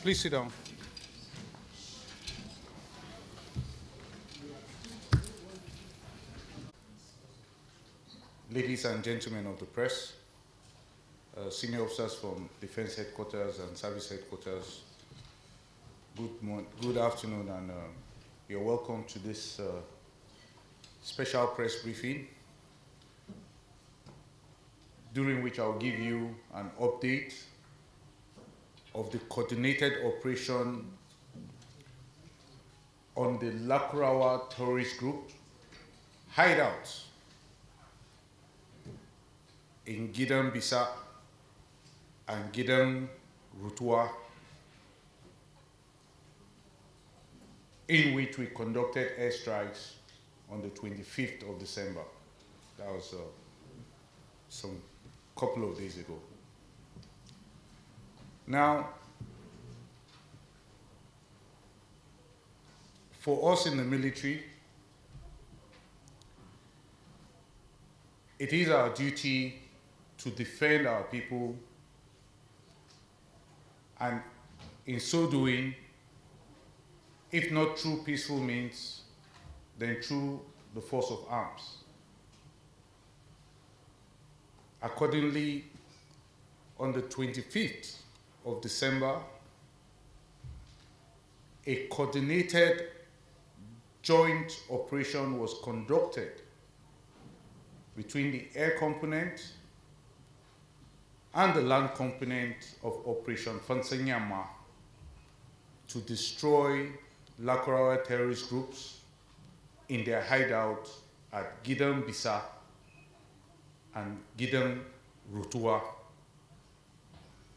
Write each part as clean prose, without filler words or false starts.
Please sit down. Ladies and gentlemen of the press, senior officers from Defense Headquarters and Service Headquarters, good afternoon, and you're welcome to this special press briefing, during which I'll give you an update of the coordinated operation on the Lakurawa terrorist group hideouts in Gidan Bisa and Gidan Rutua, in which we conducted airstrikes on the 25th of December. That was some couple of days ago. Now, for us in the military, it is our duty to defend our people, and in so doing, if not through peaceful means, then through the force of arms. Accordingly, on the 25th of December, a coordinated joint operation was conducted between the air component and the land component of Operation Fansanyama to destroy Lakurawa terrorist groups in their hideout at Gidan Bisa and Gidan Rutua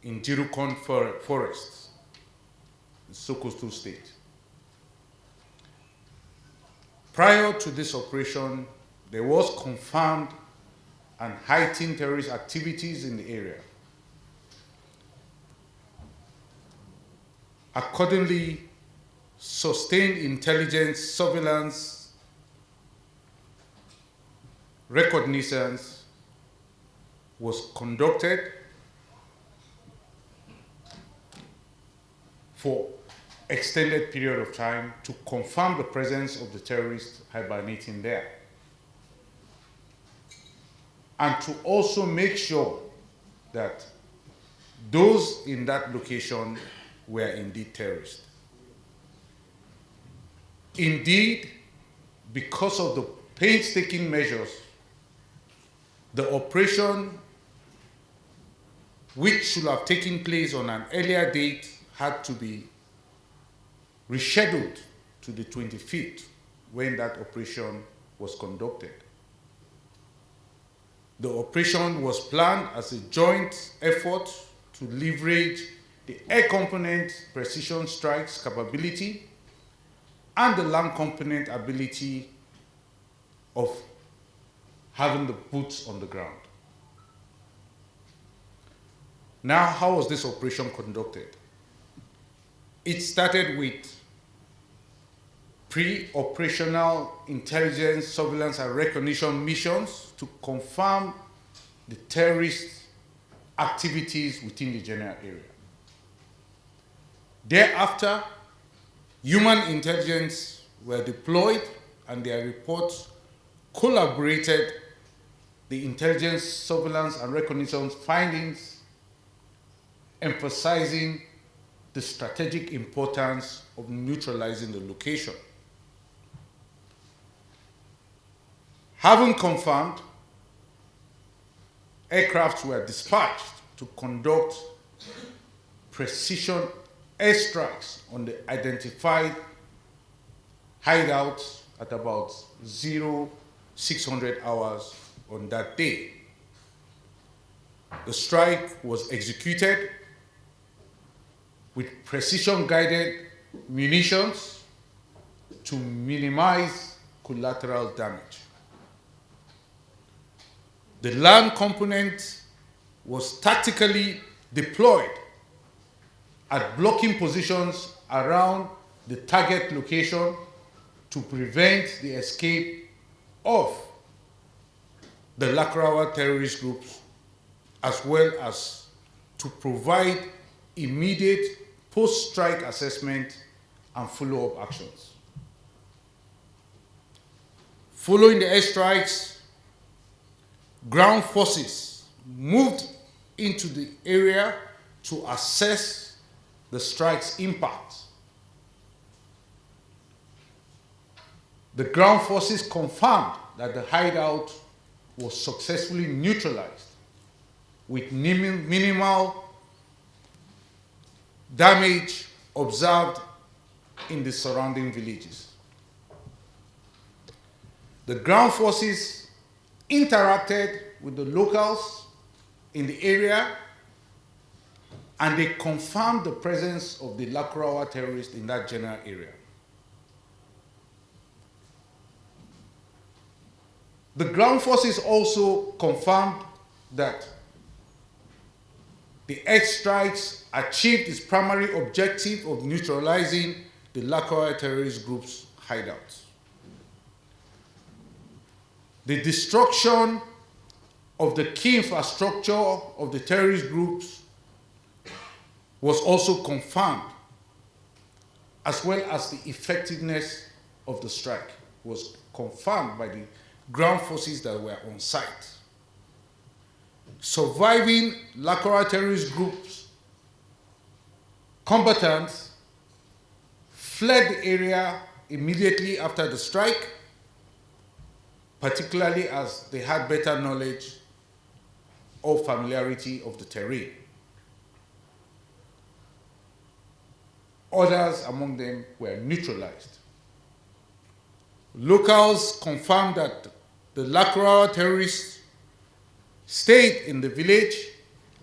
in Jirukon Forest, in Sokoto State. Prior to this operation, there was confirmed and heightened terrorist activities in the area. Accordingly, sustained intelligence, surveillance, reconnaissance was conducted for extended period of time to confirm the presence of the terrorists hibernating there, and to also make sure that those in that location were indeed terrorists. Indeed, because of the painstaking measures, the operation, which should have taken place on an earlier date, had to be rescheduled to the 25th when that operation was conducted. The operation was planned as a joint effort to leverage the air component precision strikes capability and the land component ability of having the boots on the ground. Now, how was this operation conducted? It started with pre-operational intelligence, surveillance, and recognition missions to confirm the terrorist activities within the general area. Thereafter, human intelligence were deployed, and their reports collaborated the intelligence, surveillance, and recognition findings, emphasizing the strategic importance of neutralizing the location. Having confirmed, aircrafts were dispatched to conduct precision airstrikes on the identified hideouts at about 0600 hours on that day. The strike was executed with precision-guided munitions to minimize collateral damage. The land component was tactically deployed at blocking positions around the target location to prevent the escape of the Lakurawa terrorist groups, as well as to provide immediate post-strike assessment, and follow-up actions. Following the airstrikes, ground forces moved into the area to assess the strike's impact. The ground forces confirmed that the hideout was successfully neutralized with minimal damage observed in the surrounding villages. The ground forces interacted with the locals in the area, and they confirmed the presence of the Lakurawa terrorists in that general area. The ground forces also confirmed that the airstrikes achieved its primary objective of neutralizing the Lakurawa terrorist group's hideouts. The destruction of the key infrastructure of the terrorist groups was also confirmed, as well as the effectiveness of the strike was confirmed by the ground forces that were on site. Surviving Lakurawa terrorist groups combatants fled the area immediately after the strike, particularly as they had better knowledge or familiarity of the terrain. Others among them were neutralized. Locals confirmed that the Lakurawa terrorists stayed in the village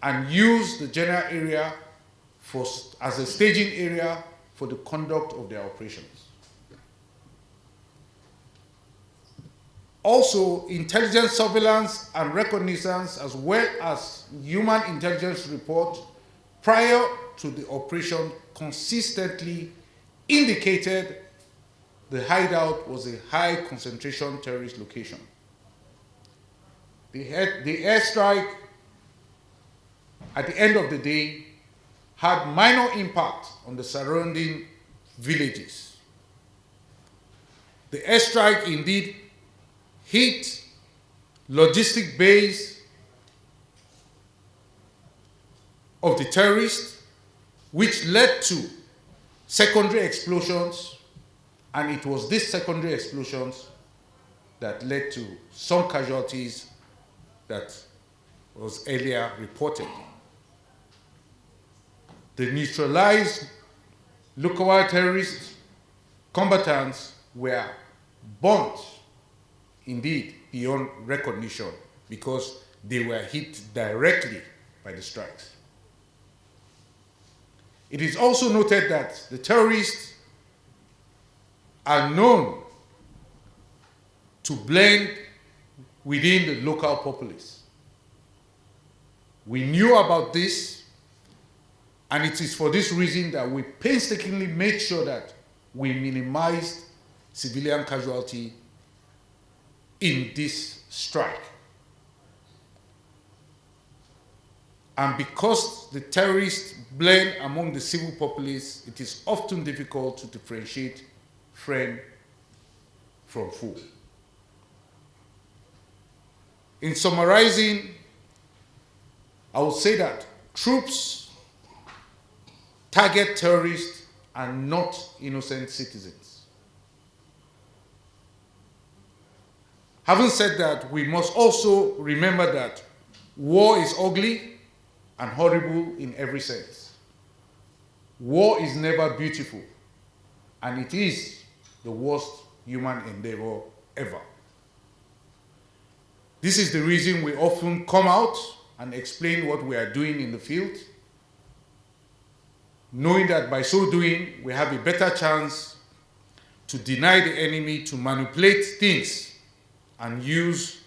and used the general area as a staging area for the conduct of their operations. Also, intelligence surveillance and reconnaissance, as well as human intelligence report prior to the operation, consistently indicated the hideout was a high concentration terrorist location. The airstrike, at the end of the day, had minor impact on the surrounding villages. The airstrike indeed hit logistic base of the terrorists, which led to secondary explosions, and it was these secondary explosions that led to some casualties that was earlier reported. The neutralized Lakurawa terrorist combatants were burnt, indeed, beyond recognition, because they were hit directly by the strikes. It is also noted that the terrorists are known to blend within the local populace. We knew about this, and it is for this reason that we painstakingly made sure that we minimized civilian casualty in this strike. And because the terrorists blend among the civil populace, it is often difficult to differentiate friend from foe. In summarizing, I would say that troops target terrorists and not innocent citizens. Having said that, we must also remember that war is ugly and horrible in every sense. War is never beautiful, and it is the worst human endeavor ever. This is the reason we often come out and explain what we are doing in the field, knowing that by so doing, we have a better chance to deny the enemy to manipulate things and use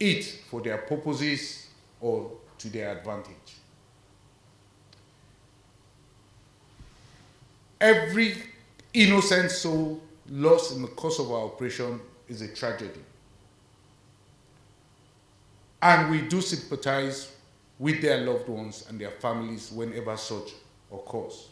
it for their purposes or to their advantage. Every innocent soul lost in the course of our operation is a tragedy. And we do sympathize with their loved ones and their families whenever such occurs.